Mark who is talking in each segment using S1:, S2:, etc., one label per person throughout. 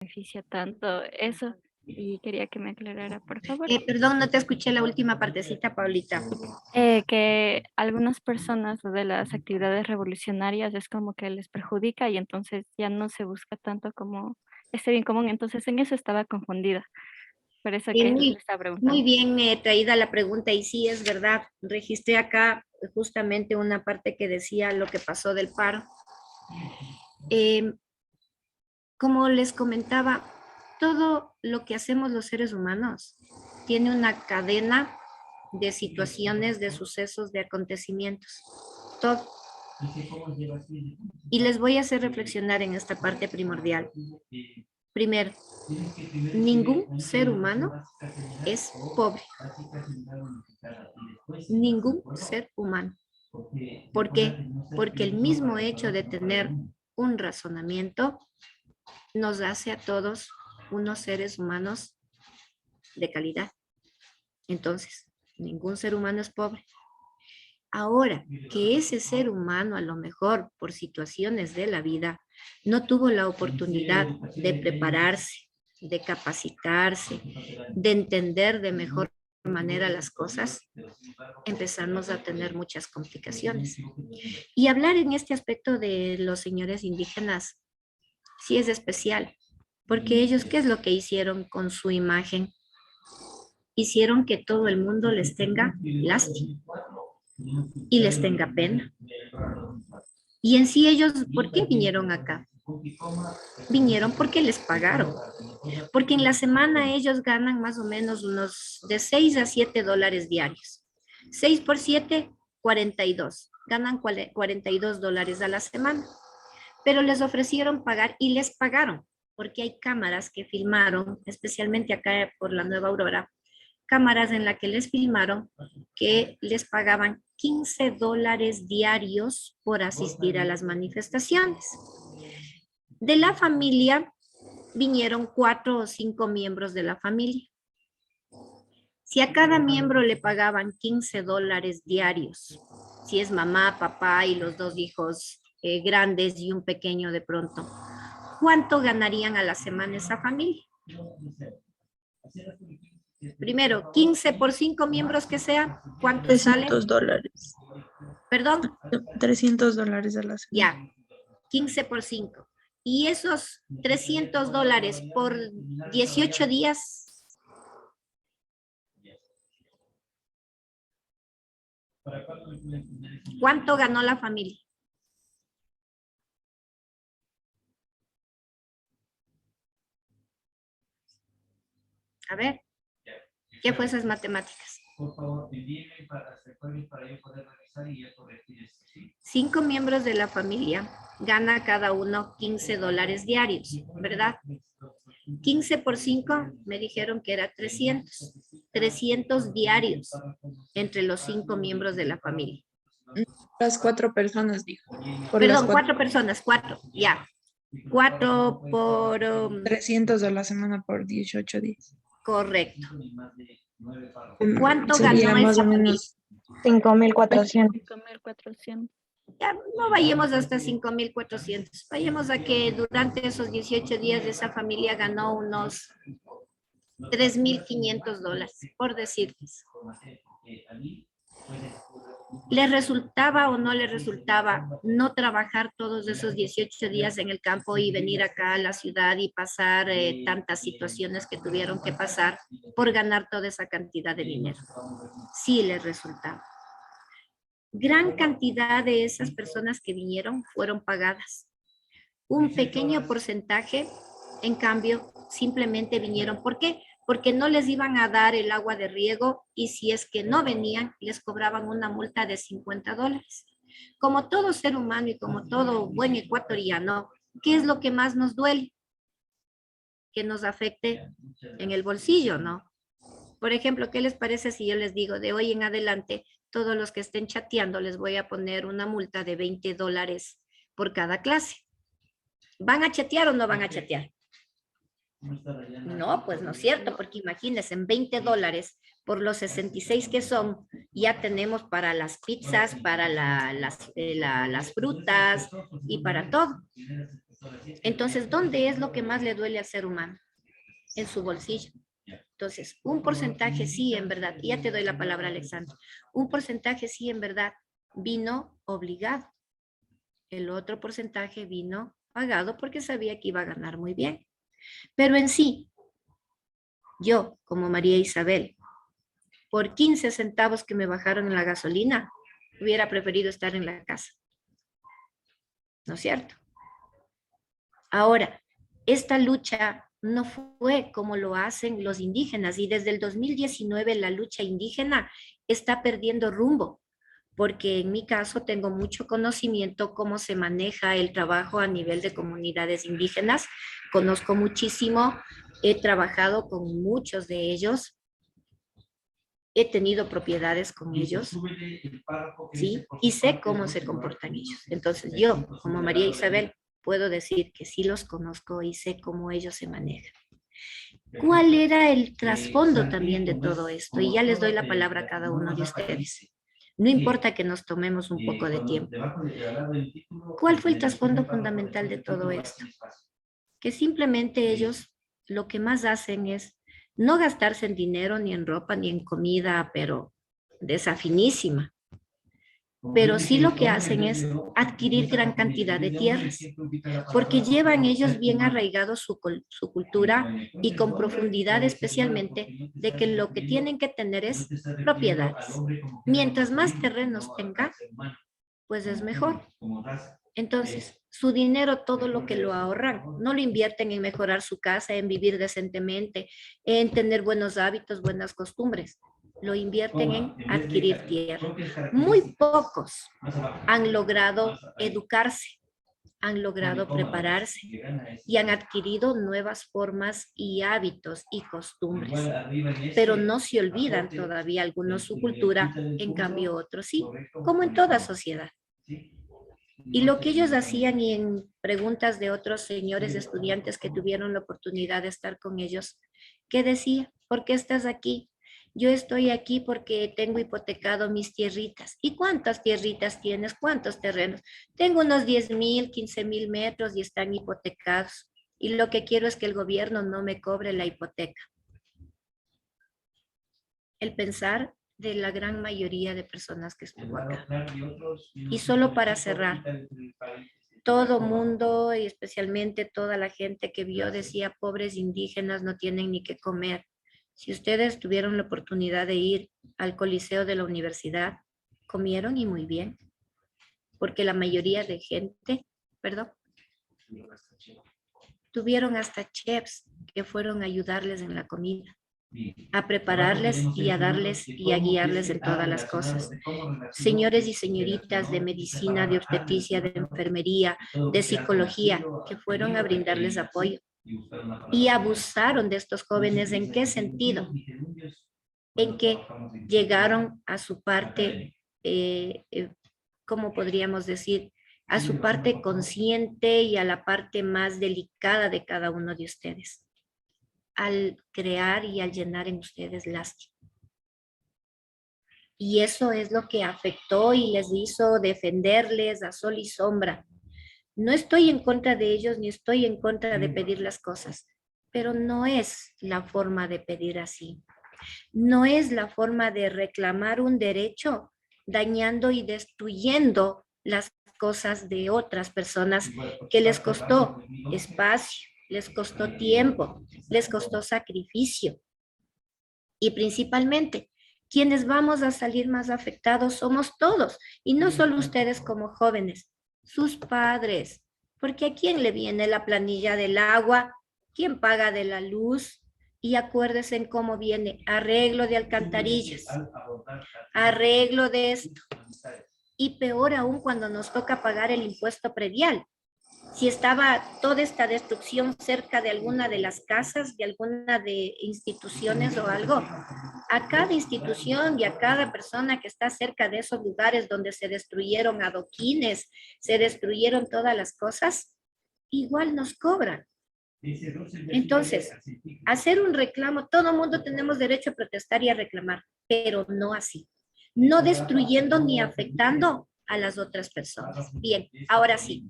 S1: beneficia tanto eso y quería que me aclarara, por favor.
S2: Perdón, no te escuché la última partecita, Paulita.
S1: Que algunas personas de las actividades revolucionarias es como que les perjudica y entonces ya no se busca tanto como este bien común. Entonces en eso estaba confundida. Por eso que le
S2: Muy,
S1: estaba
S2: muy
S1: preguntando.
S2: bien traída la pregunta y sí, es verdad. Registré acá justamente una parte que decía lo que pasó del paro. Eh, Como les comentaba, todo lo que hacemos los seres humanos tiene una cadena de situaciones, de sucesos, de acontecimientos. Todo. Y les voy a hacer reflexionar en esta parte primordial. Primero, ningún ser humano es pobre. Ningún ser humano. ¿Por qué? Porque el mismo hecho de tener un razonamiento nos hace a todos unos seres humanos de calidad. Entonces, ningún ser humano es pobre. Ahora, que ese ser humano a lo mejor por situaciones de la vida no tuvo la oportunidad de prepararse, de capacitarse, de entender de mejor manera las cosas, empezamos a tener muchas complicaciones. Y hablar en este aspecto de los señores indígenas sí es especial, porque ellos, ¿qué es lo que hicieron con su imagen? Hicieron que todo el mundo les tenga lástima y les tenga pena. Y en sí ellos, ¿por qué vinieron acá? Vinieron porque les pagaron. Porque en la semana ellos ganan más o menos unos de 6 a 7 dólares diarios. 6 por 7, 42. Ganan 42 dólares a la semana. Pero les ofrecieron pagar y les pagaron, porque hay cámaras que filmaron, especialmente acá por la Nueva Aurora, cámaras en las que les filmaron que les pagaban 15 dólares diarios por asistir a las manifestaciones. De la familia vinieron 4 o 5 miembros de la familia. Si a cada miembro le pagaban 15 dólares diarios, si es mamá, papá y los dos hijos grandes y un pequeño de pronto, ¿cuánto ganarían a la semana esa familia? Primero, 15 por 5 miembros que sea, ¿cuánto sale?
S3: $300.
S2: Perdón,
S3: $300 a la semana.
S2: ya, 15 por 5. Y esos 300 dólares por 18 días, ¿cuánto ganó la familia? A ver, ¿qué fue esas matemáticas? Por favor, envíenme para yo poder revisar y ya corregir esto, ¿sí? 5 miembros de la familia gana cada uno 15 dólares diarios, ¿verdad? 15 por 5 me dijeron que era 300. 300 diarios entre los 5 miembros de la familia.
S3: Las 4 personas, dijo.
S2: Perdón, 4 personas, 4, ya. 4 por...
S3: 300 a la semana por 18 días.
S2: Correcto. ¿Cuánto
S3: Sería
S2: ganó
S3: más
S2: esa
S3: o
S2: familia?
S3: menos 5,400.
S1: 5.400.
S2: Ya no vayamos hasta 5.400. Vayamos a que durante esos 18 días esa familia ganó unos 3.500 dólares, por decirles. ¿Les resultaba o no les resultaba no trabajar todos esos 18 días en el campo y venir acá a la ciudad y pasar tantas situaciones que tuvieron que pasar por ganar toda esa cantidad de dinero? Sí les resultaba. Gran cantidad de esas personas que vinieron fueron pagadas. Un pequeño porcentaje, en cambio, simplemente vinieron. ¿Por qué? Porque no les iban a dar el agua de riego y si es que no venían, les cobraban una multa de 50 dólares. Como todo ser humano y como todo buen ecuatoriano, ¿qué es lo que más nos duele? Que nos afecte en el bolsillo, ¿no? Por ejemplo, ¿qué les parece si yo les digo de hoy en adelante, todos los que estén chateando les voy a poner una multa de 20 dólares por cada clase? ¿Van a chatear o no van a chatear? No, pues no es cierto, porque imagínense, en 20 dólares por los 66 que son, ya tenemos para las pizzas, para las frutas y para todo. Entonces, ¿dónde es lo que más le duele al ser humano? En su bolsillo. Entonces, un porcentaje sí, en verdad, y ya te doy la palabra, Alexandra, un porcentaje sí, en verdad, vino obligado. El otro porcentaje vino pagado porque sabía que iba a ganar muy bien. Pero en sí, yo, como María Isabel, por 15 centavos que me bajaron en la gasolina, hubiera preferido estar en la casa. ¿No es cierto? Ahora, esta lucha no fue como lo hacen los indígenas y desde el 2019 la lucha indígena está perdiendo rumbo, porque en mi caso tengo mucho conocimiento cómo se maneja el trabajo a nivel de comunidades indígenas. Conozco muchísimo, he trabajado con muchos de ellos, he tenido propiedades con ellos, ¿sí? Y sé cómo se comportan ellos. Entonces yo, como María Isabel, puedo decir que sí los conozco y sé cómo ellos se manejan. ¿Cuál era el trasfondo también de todo esto? Y ya les doy la palabra a cada uno de ustedes. No importa que nos tomemos un poco de tiempo. ¿Cuál fue el trasfondo fundamental de todo esto? Que simplemente ellos lo que más hacen es no gastarse en dinero, ni en ropa, ni en comida, pero de esa finísima. Pero sí lo que hacen es adquirir gran cantidad de tierras, porque llevan ellos bien arraigados su cultura y con profundidad especialmente de que lo que tienen que tener es propiedades. Mientras más terrenos tenga, pues es mejor. Entonces, su dinero, todo lo que lo ahorran, no lo invierten en mejorar su casa, en vivir decentemente, en tener buenos hábitos, buenas costumbres. Lo invierten en adquirir tierra. Muy pocos han logrado educarse, han logrado prepararse y han adquirido nuevas formas y hábitos y costumbres. Pero no se olvidan todavía algunos su cultura, en cambio otros sí, como en toda sociedad. Y lo que ellos hacían y en preguntas de otros señores estudiantes que tuvieron la oportunidad de estar con ellos, ¿qué decía? ¿Por qué estás aquí? Yo estoy aquí porque tengo hipotecado mis tierritas. ¿Y cuántas tierritas tienes? ¿Cuántos terrenos? Tengo unos 10,000, 15,000 metros y están hipotecados. Y lo que quiero es que el gobierno no me cobre la hipoteca. El pensar de la gran mayoría de personas que estuvo acá. Y solo para cerrar, todo mundo y especialmente toda la gente que vio decía, pobres indígenas no tienen ni qué comer. Si ustedes tuvieron la oportunidad de ir al coliseo de la universidad, comieron y muy bien, porque la mayoría de gente, perdón, tuvieron hasta chefs que fueron a ayudarles en la comida, a prepararles y a darles y a guiarles en todas las cosas. Señores y señoritas de medicina, de obstetricia, de enfermería, de psicología, que fueron a brindarles apoyo. Y abusaron de estos jóvenes. ¿En qué sentido? En que llegaron a su parte, ¿cómo podríamos decir? A su parte consciente y a la parte más delicada de cada uno de ustedes, al crear y al llenar en ustedes lástima. Y eso es lo que afectó y les hizo defenderles a sol y sombra. No estoy en contra de ellos ni estoy en contra de pedir las cosas, pero no es la forma de pedir así. No es la forma de reclamar un derecho dañando y destruyendo las cosas de otras personas que les costó espacio, les costó tiempo, les costó sacrificio. Y principalmente, quienes vamos a salir más afectados somos todos, y no solo ustedes como jóvenes, sus padres, porque ¿a quién le viene la planilla del agua? ¿Quién paga de la luz? Y acuérdense en cómo viene arreglo de alcantarillas, arreglo de esto, y peor aún cuando nos toca pagar el impuesto predial. Si estaba toda esta destrucción cerca de alguna de las casas, de alguna de instituciones o algo, a cada institución y a cada persona que está cerca de esos lugares donde se destruyeron adoquines, se destruyeron todas las cosas, igual nos cobran. Entonces, hacer un reclamo, todo el mundo tenemos derecho a protestar y a reclamar, pero no así, no destruyendo ni afectando a las otras personas. Bien, ahora sí.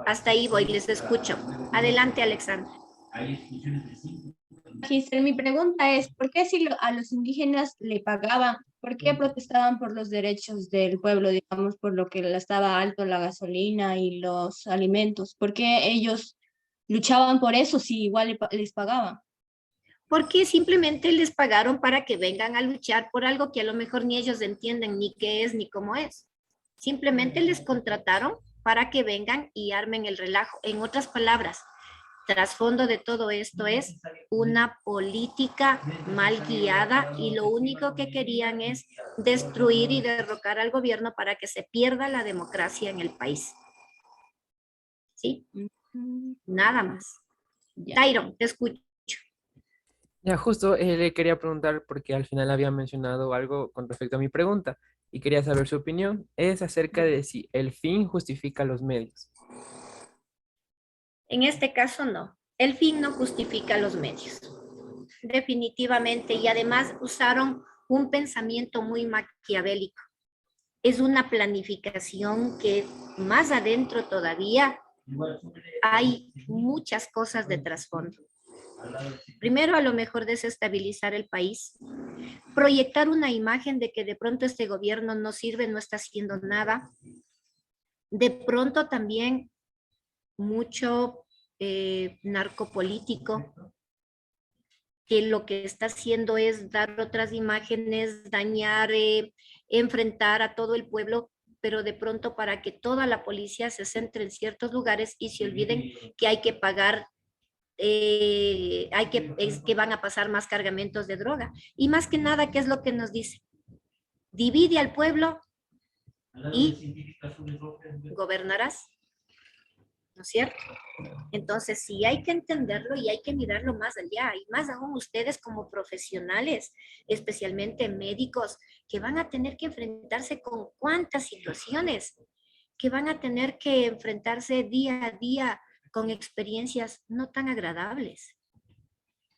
S2: Hasta ahí voy, les escucho. Adelante, Alexandra.
S4: Giselle, mi pregunta es, ¿por qué si a los indígenas le pagaban, por qué protestaban por los derechos del pueblo, digamos, por lo que estaba alto la gasolina y los alimentos? ¿Por qué ellos luchaban por eso si igual les pagaban?
S2: Porque simplemente les pagaron para que vengan a luchar por algo que a lo mejor ni ellos entienden ni qué es ni cómo es. Simplemente les contrataron para que vengan y armen el relajo. En otras palabras, trasfondo de todo esto es una política mal guiada y lo único que querían es destruir y derrocar al gobierno para que se pierda la democracia en el país. ¿Sí? Nada más. Tyron, te escucho.
S5: Ya, justo le quería preguntar porque al final había mencionado algo con respecto a mi pregunta y quería saber su opinión. Es acerca de si el fin justifica los medios.
S2: En este caso no. El fin no justifica los medios. Definitivamente. Y además usaron un pensamiento muy maquiavélico. Es una planificación que más adentro todavía hay muchas cosas de trasfondo. Primero, a lo mejor desestabilizar el país, proyectar una imagen de que de pronto este gobierno no sirve, no está haciendo nada. De pronto también mucho narcopolítico, que lo que está haciendo es dar otras imágenes, dañar, enfrentar a todo el pueblo, pero de pronto para que toda la policía se centre en ciertos lugares y se olviden que hay que pagar, es que van a pasar más cargamentos de droga. Y más que nada, ¿qué es lo que nos dice? Divide al pueblo y gobernarás. ¿No es cierto? Entonces, sí hay que entenderlo y hay que mirarlo más allá, y más aún ustedes como profesionales, especialmente médicos, que van a tener que enfrentarse con cuántas situaciones, que van a tener que enfrentarse día a día con experiencias no tan agradables.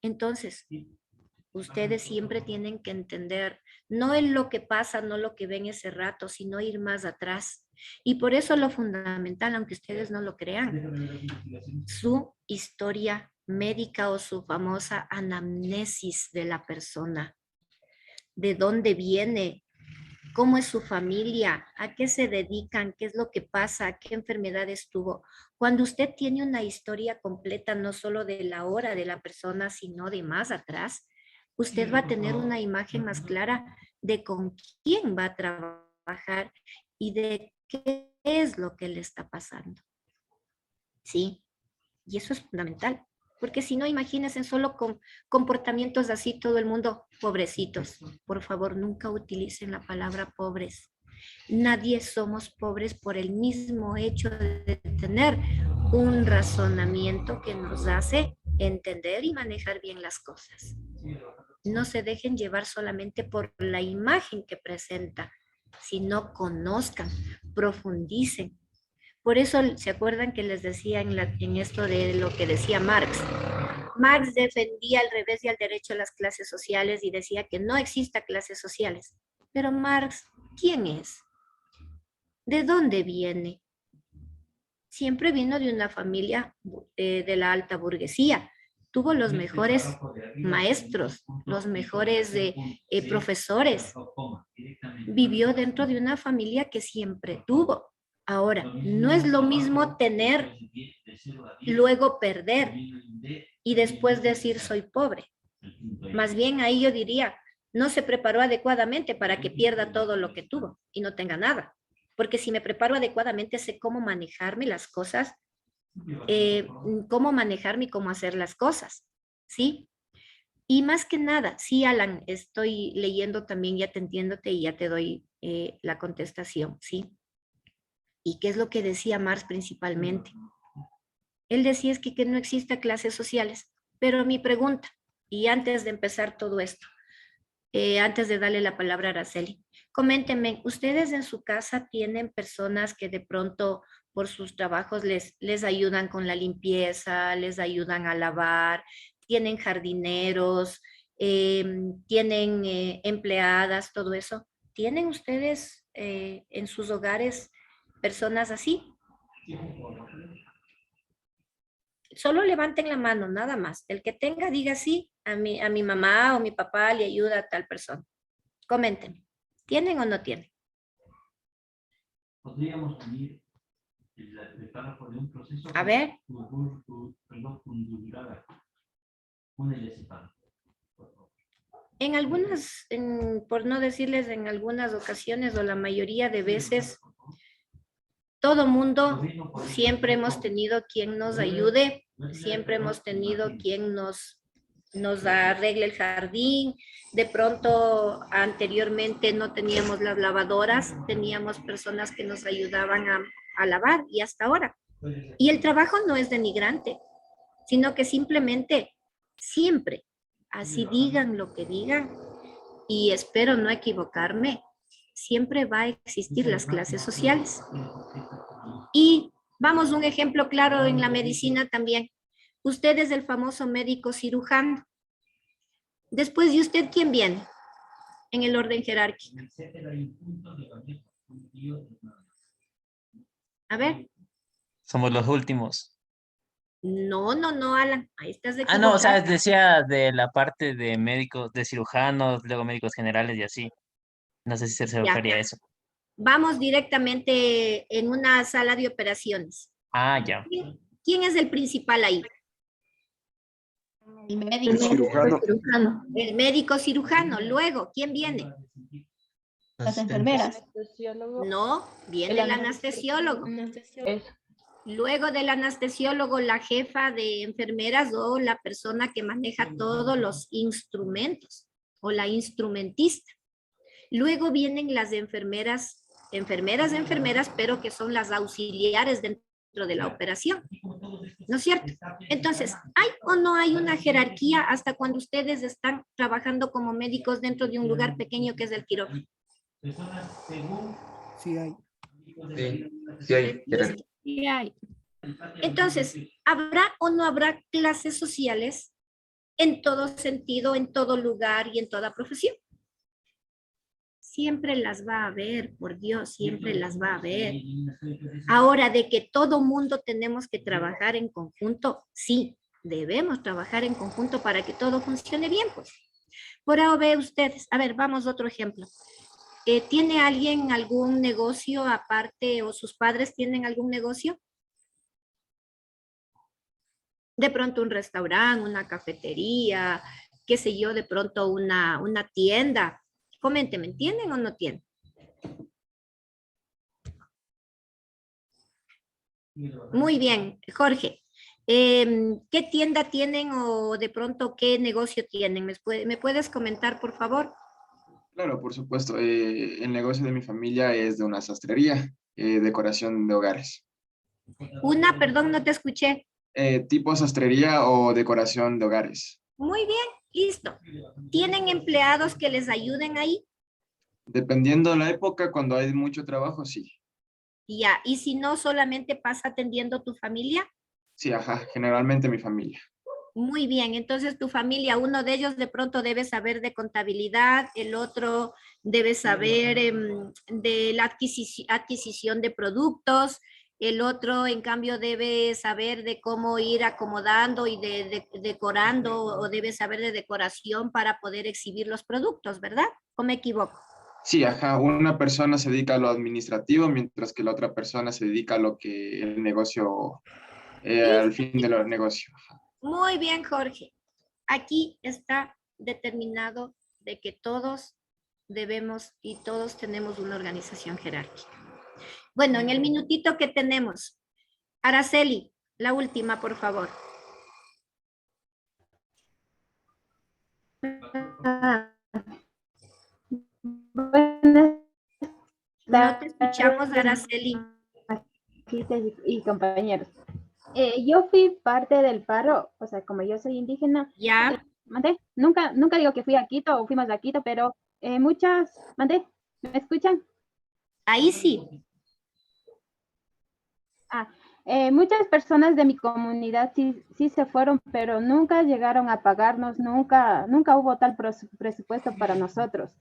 S2: Entonces, ustedes siempre tienen que entender, no en lo que pasa, no lo que ven ese rato, sino ir más atrás. Y por eso lo fundamental, aunque ustedes no lo crean, su historia médica o su famosa anamnesis de la persona. ¿De dónde viene? ¿Cómo es su familia? ¿A qué se dedican? ¿Qué es lo que pasa? ¿Qué enfermedades tuvo? Cuando usted tiene una historia completa, no solo de la hora de la persona, sino de más atrás, usted va a tener una imagen más clara de con quién va a trabajar y de qué es lo que le está pasando. ¿Sí? Y eso es fundamental, porque si no, imagínense solo con comportamientos así todo el mundo, pobrecitos. Por favor, nunca utilicen la palabra pobres. Nadie somos pobres por el mismo hecho de tener un razonamiento que nos hace entender y manejar bien las cosas. No se dejen llevar solamente por la imagen que presenta, sino conozcan, profundicen. Por eso, ¿se acuerdan que les decía en esto de lo que decía Marx? Marx defendía al revés y al derecho a las clases sociales y decía que no exista clases sociales. Pero Marx, ¿quién es? ¿De dónde viene? Siempre vino de una familia de la alta burguesía. Tuvo los mejores maestros, los mejores profesores. Vivió dentro de una familia que siempre tuvo. Ahora, no es lo mismo tener, luego perder y después decir soy pobre. Más bien ahí yo diría, no se preparó adecuadamente para que pierda todo lo que tuvo y no tenga nada. Porque si me preparo adecuadamente, sé cómo manejarme las cosas, cómo manejarme y cómo hacer las cosas, ¿sí? Y más que nada, sí, Alan, estoy leyendo también, ya te entiéndote y ya te doy la contestación, ¿sí? ¿Y qué es lo que decía Marx principalmente? Él decía es que no exista clases sociales, pero mi pregunta, y antes de empezar todo esto, antes de darle la palabra a Araceli, coméntenme, ¿ustedes en su casa tienen personas que de pronto por sus trabajos les ayudan con la limpieza, les ayudan a lavar, tienen jardineros, tienen empleadas, todo eso? ¿Tienen ustedes en sus hogares personas así? Solo levanten la mano, nada más. El que tenga, diga sí, a mi mamá o mi papá le ayuda a tal persona. Comenten. ¿Tienen o no tienen?
S6: Podríamos unir el párrafo de un proceso.
S2: A ver. En algunas, por no decirles en algunas ocasiones o la mayoría de veces, todo mundo siempre hemos tenido quien nos ayude, siempre hemos tenido quien nos arregle el jardín. De pronto, anteriormente no teníamos las lavadoras, teníamos personas que nos ayudaban a lavar y hasta ahora. Y el trabajo no es denigrante, sino que simplemente siempre, así digan lo que digan, y espero no equivocarme, siempre va a existir las clases sociales. Y vamos, un ejemplo claro en la medicina también. Usted es el famoso médico cirujano. Después de usted, ¿quién viene en el orden jerárquico? A ver.
S7: Somos los últimos.
S2: No, Alan. Ahí estás
S7: Ah, no, o sea,
S2: equivocado.
S7: decía de la parte de médicos, de cirujanos, luego médicos generales y así. No sé si se
S2: Ya.
S7: refería a eso.
S2: Vamos directamente en una sala de operaciones.
S7: Ah, ya.
S2: ¿Quién es el principal ahí?
S4: El médico.
S8: El cirujano.
S2: El médico cirujano. Luego, ¿quién viene?
S4: Las enfermeras.
S2: No, viene el anestesiólogo. Luego del anestesiólogo, la jefa de enfermeras o la persona que maneja todos los instrumentos o la instrumentista. Luego vienen las enfermeras, pero que son las auxiliares dentro de la operación. ¿No es cierto? Entonces, ¿hay o no hay una jerarquía hasta cuando ustedes están trabajando como médicos dentro de un lugar pequeño que es el quirófano?
S8: Sí hay.
S9: Sí hay.
S2: Sí hay. Entonces, ¿habrá o no habrá clases sociales en todo sentido, en todo lugar y en toda profesión? Siempre las va a haber, por Dios, siempre las va a haber. Ahora, de que todo mundo tenemos que trabajar en conjunto, sí, debemos trabajar en conjunto para que todo funcione bien, pues. Por ahora ve ustedes, a ver, vamos a otro ejemplo. ¿Tiene alguien algún negocio aparte o sus padres tienen algún negocio? De pronto un restaurante, una cafetería, qué sé yo, de pronto una tienda. Coménteme, ¿tienen o no tienen? Muy bien, Jorge. ¿Qué tienda tienen o de pronto qué negocio tienen? ¿Me puedes comentar, por favor?
S9: Claro, por supuesto. El negocio de mi familia es de una sastrería, decoración de hogares.
S2: Perdón, no te escuché.
S9: Tipo sastrería o decoración de hogares.
S2: Muy bien, listo. ¿Tienen empleados que les ayuden ahí?
S9: Dependiendo de la época, cuando hay mucho trabajo, sí.
S2: Ya, y si no, solamente pasa atendiendo tu familia.
S9: Sí, ajá, generalmente mi familia.
S2: Muy bien, entonces tu familia, uno de ellos de pronto debe saber de contabilidad, el otro debe saber de la adquisición de productos, el otro en cambio debe saber de cómo ir acomodando y decorando o debe saber de decoración para poder exhibir los productos, ¿verdad? ¿O me equivoco?
S9: Sí, ajá, una persona se dedica a lo administrativo, mientras que la otra persona se dedica a lo que el negocio, al fin de los negocios.
S2: Muy bien, Jorge. Aquí está determinado de que todos debemos y todos tenemos una organización jerárquica. Bueno, en el minutito que tenemos, Araceli, la última, por favor. No te escuchamos, Araceli.
S10: Y compañeros. Yo fui parte del paro, o sea, como yo soy indígena,
S2: Ya.
S10: Nunca digo que fui a Quito o fuimos a Quito, pero ¿me escuchan?
S2: Ahí sí.
S10: Muchas personas de mi comunidad sí se fueron, pero nunca llegaron a pagarnos, nunca hubo tal presupuesto para nosotros.